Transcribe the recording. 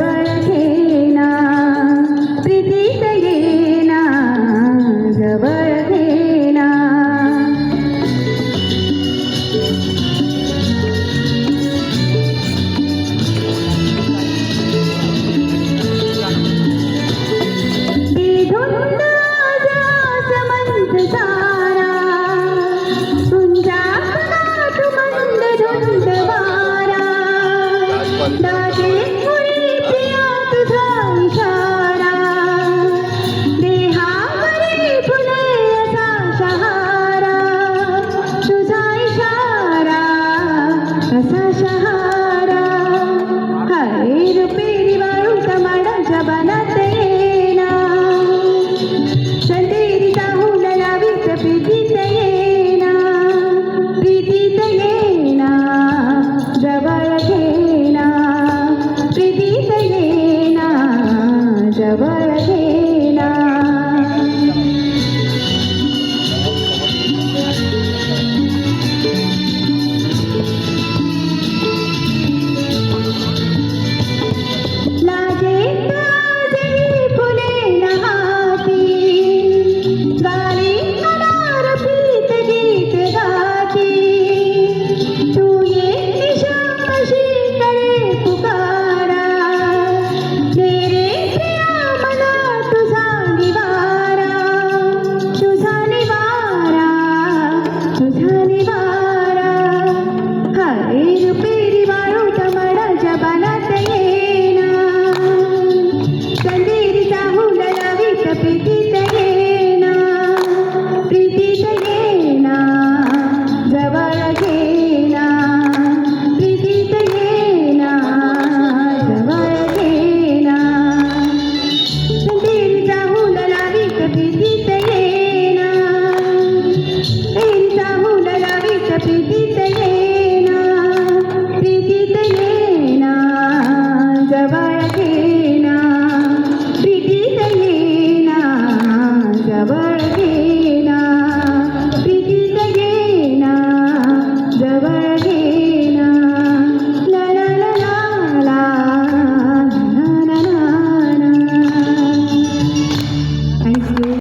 जवळ घेना प्रीतीत येना जवळ घेना बेधुंद समंत सारा तुझ्या कणात मंद धुंद वारा दाटे मुळे प्रिया तुझा इशारा देहावरी फुले असा शहारा तुझा इशारा असा शहारा हरे रुपेरी वाळूत माडाच्या बनात येना संदेरीचा हुल लावीत प्रीतीत येना जवळ घेना प्रीतीत येना जवळ घेना